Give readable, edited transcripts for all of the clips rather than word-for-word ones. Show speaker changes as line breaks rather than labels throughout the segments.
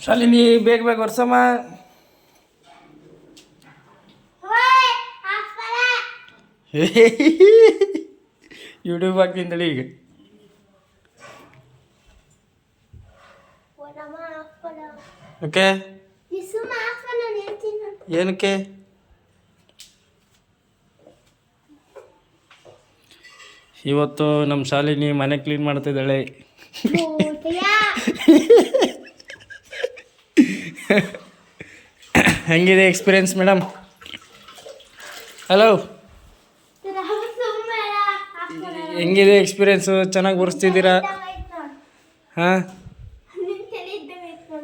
ಶಾಲಿನಿ ಬೇಗ ಬೇಗ ವರ್ಷಮ್ಮ. ಯೂಟ್ಯೂಬ್ ಹಾಕ್ತಿಂತೇಳಿ ಈಗ. ಓಕೆ ಏನಕ್ಕೆ ಇವತ್ತು ನಮ್ಮ ಶಾಲಿನಿ ಮನೆ ಕ್ಲೀನ್ ಮಾಡ್ತಿದ್ದಾಳೆ. ಹೆಂಗಿದೆ ಎಕ್ಸ್ಪೀರಿಯನ್ಸ್ ಮೇಡಮ್? ಹಲೋ, ಹೆಂಗಿದೆ ಎಕ್ಸ್ಪೀರಿಯನ್ಸು? ಚೆನ್ನಾಗಿ ಒರೆಸ್ತಿದ್ದೀರಾ? ಹಾಂ,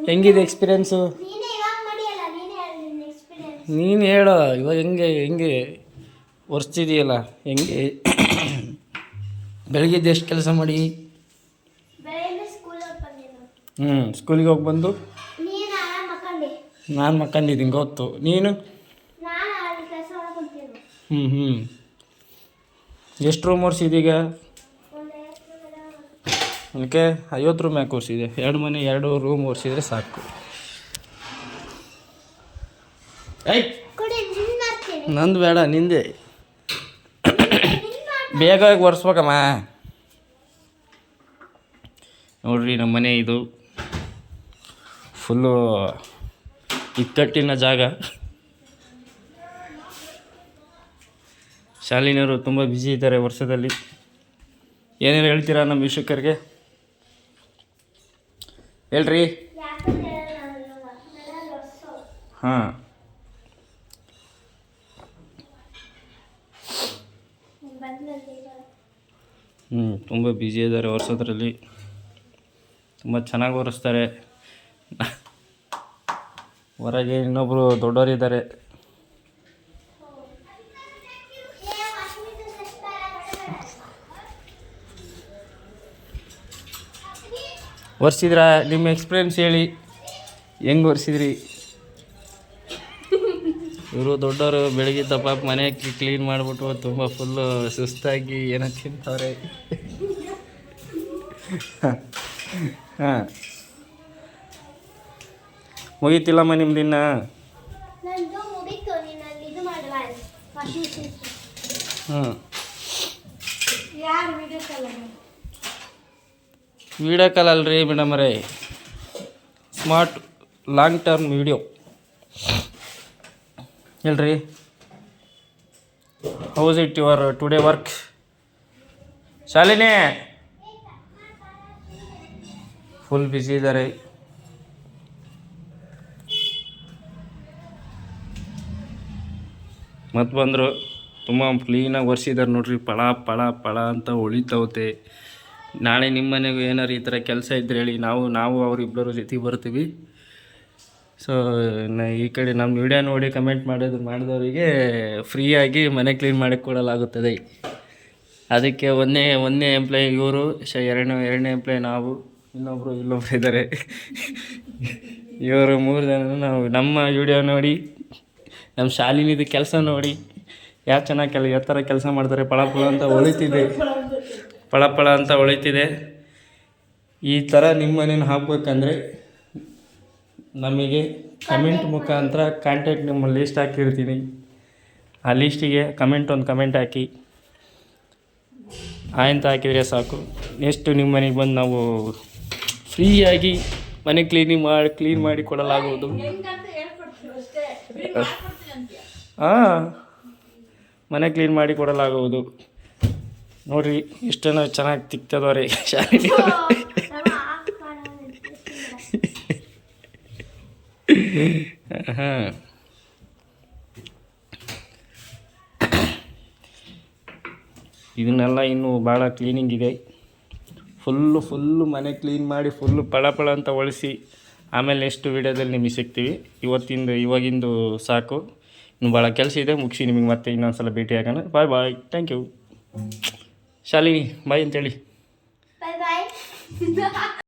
ಹೆಂಗಿದೆ ಎಕ್ಸ್ಪೀರಿಯನ್ಸು? ನೀನು ಹೇಳೋ ಇವಾಗ. ಹೆಂಗೆ ಒರೆಸ್ತಿದೆಯಲ್ಲ, ಹೆಂಗೆ? ಬೆಳಗ್ಗೆದ್ದು ಎಷ್ಟು ಕೆಲಸ ಮಾಡಿ? ಸ್ಕೂಲಿಗೆ ಹೋಗಿ ಬಂದು ನಾನು ಮಕ್ಕಂದಿದ್ದೀನಿ ಗೊತ್ತು. ನೀನು? ಎಷ್ಟು ರೂಮ್ ಒರೆಸಿದೀಗ? ಅದಕ್ಕೆ 50 ರೂಮ್ ಯಾಕೆ ಒರೆಸಿದೆ? 2 ಮನೆ 2 ರೂಮ್ ಒರೆಸಿದ್ರೆ ಸಾಕು. ನಂದು ಬೇಡ, ನಿಂದೆ. ಬೇಗ ಒರೆಸ್ಬೇಕಮ್ಮ. ನೋಡ್ರಿ, ನಮ್ಮ ಮನೆ ಇದು ಫುಲ್ಲು ಇಕ್ಕಟ್ಟಿನ ಜಾಗ. ಶಾಲಿನಿಯವರು ತುಂಬ ಬ್ಯುಸಿ ಇದ್ದಾರೆ ವರ್ಷದಲ್ಲಿ. ಏನೇನು ಹೇಳ್ತೀರಾ ನಮ್ಮ ವೀಕ್ಷಕರಿಗೆ? ಹೇಳ್ರಿ. ಹಾಂ, ತುಂಬ ಬ್ಯುಸಿ ಇದ್ದಾರೆ ವರ್ಷದಲ್ಲಿ. ತುಂಬ ಚೆನ್ನಾಗಿ ಒರೆಸ್ತಾರೆ. ಹೊರಗೆ ಇನ್ನೊಬ್ಬರು ದೊಡ್ಡವರಿದ್ದಾರೆ. ಒರೆಸಿದ್ರಾ? ನಿಮ್ಮ ಎಕ್ಸ್ಪೀರಿಯನ್ಸ್ ಹೇಳಿ, ಹೆಂಗೆ ಒರೆಸಿದ್ರಿ? ಇವರು ದೊಡ್ಡವರು ಬೆಳಗ್ಗೆ ಪಾಪ ಮನೆ ಕ್ಲೀನ್ ಮಾಡಿಬಿಟ್ಟು ತುಂಬ ಫುಲ್ಲು ಸುಸ್ತಾಗಿ ಏನೋ ತಿಂತವ್ರೆ. ಹಾಂ, ಮುಗೀತಿಲ್ಲಮ್ಮ ನಿಮ್ದಿನ್ನ? ಹಾಂ, ವೀಡಿಯೋ ಕಾಲ್ ಅಲ್ರಿ ಮೇಡಮರೇ, ಸ್ಮಾರ್ಟ್ ಲಾಂಗ್ ಟರ್ಮ್ ವೀಡಿಯೋ. ಹೇಳ್ರಿ, house it your today work? Shalini full busy ಇದ್ದಾರೆ. ಮತ್ತು ಬಂದರು, ತುಂಬ ಕ್ಲೀನಾಗಿ ಒರೆಸಿದ್ದಾರೆ ನೋಡ್ರಿ. ಪಳ ಪಳ ಪಳ ಅಂತ ಹೊಳಿತವತೆ. ನಾಳೆ ನಿಮ್ಮ ಮನೆಗೂ ಏನಾರು ಈ ಥರ ಕೆಲಸ ಇದ್ರೆ ಹೇಳಿ, ನಾವು ಅವರಿಬ್ಬರು ಜೊತೆಗೆ ಬರ್ತೀವಿ. ಸೊ ಈ ಕಡೆ ನಮ್ಮ ವಿಡಿಯೋ ನೋಡಿ ಕಮೆಂಟ್ ಮಾಡಿದವರಿಗೆ ಫ್ರೀಯಾಗಿ ಮನೆ ಕ್ಲೀನ್ ಮಾಡಿ ಕೊಡಲಾಗುತ್ತದೆ. ಅದಕ್ಕೆ ಒಂದನೇ ಎಂಪ್ಲಾಯ್ ಇವರು, ಎರಡನೇ ಎಂಪ್ಲಾಯ್ ನಾವು, ಇನ್ನೊಬ್ಬರು ಇದ್ದಾರೆ. ಇವರು 3 ಜನ ನಾವು ನಮ್ಮ ವಿಡಿಯೋ ನೋಡಿ, ನಮ್ಮ ಶಾಲಿನಿದು ಕೆಲಸ ನೋಡಿ ಯಾವ ಚೆನ್ನಾಗಿ ಯಾವ ಥರ ಕೆಲಸ ಮಾಡ್ತಾರೆ. ಪಳ ಅಂತ ಹೊಳಿತಿದೆ, ಪಳ ಅಂತ ಹೊಳಿತಿದೆ. ಈ ಥರ ನಿಮ್ಮ ಮನೇನ ಹಾಕ್ಬೇಕಂದ್ರೆ ನಮಗೆ ಕಮೆಂಟ್ ಮುಖಾಂತರ ಕಾಂಟ್ಯಾಕ್ಟ್ ನಿಮ್ಮ ಲಿಸ್ಟ್ ಹಾಕಿರ್ತೀನಿ. ಆ ಲಿಸ್ಟಿಗೆ ಒಂದು ಕಮೆಂಟ್ ಹಾಕಿ ಅಂತ ಹಾಕಿದರೆ ಸಾಕು. ನೆಕ್ಸ್ಟು ನಿಮ್ಮ ಮನೆಗೆ ಬಂದು ನಾವು ಫ್ರೀಯಾಗಿ ಮನೆ ಕ್ಲೀನ್ ಮಾಡಿ ಕೊಡಲಾಗುವುದು. ಹಾಂ, ಮನೆ ಕ್ಲೀನ್ ಮಾಡಿ ಕೊಡಲಾಗುವುದು. ನೋಡಿರಿ, ಇಷ್ಟನ್ನು ಚೆನ್ನಾಗಿ ತಿಕ್ತದವ್ರೆ ಶಾಲಿನಿ. ಹಾಂ, ಇದನ್ನೆಲ್ಲ ಇನ್ನೂ ಭಾಳ ಕ್ಲೀನಿಂಗ್ ಇದೆ. ಫುಲ್ಲು ಮನೆ ಕ್ಲೀನ್ ಮಾಡಿ ಫುಲ್ಲು ಪಳ ಅಂತ ಒಳಿಸಿ ಆಮೇಲೆ ನೆಕ್ಸ್ಟ್ ವೀಡಿಯೋದಲ್ಲಿ ನಿಮಗೆ ಸಿಗ್ತೀವಿ. ಇವಾಗಿಂದು ಸಾಕು. ಇನ್ನು ಭಾಳ ಕೆಲಸ ಇದೆ, ಮುಗಿಸಿ ನಿಮಗೆ ಮತ್ತೆ ಇನ್ನೊಂದು ಸಲ ಭೇಟಿ ಆಗೋಣ. Bye. Thank you. Shalini bye ಅಂತೇಳಿ.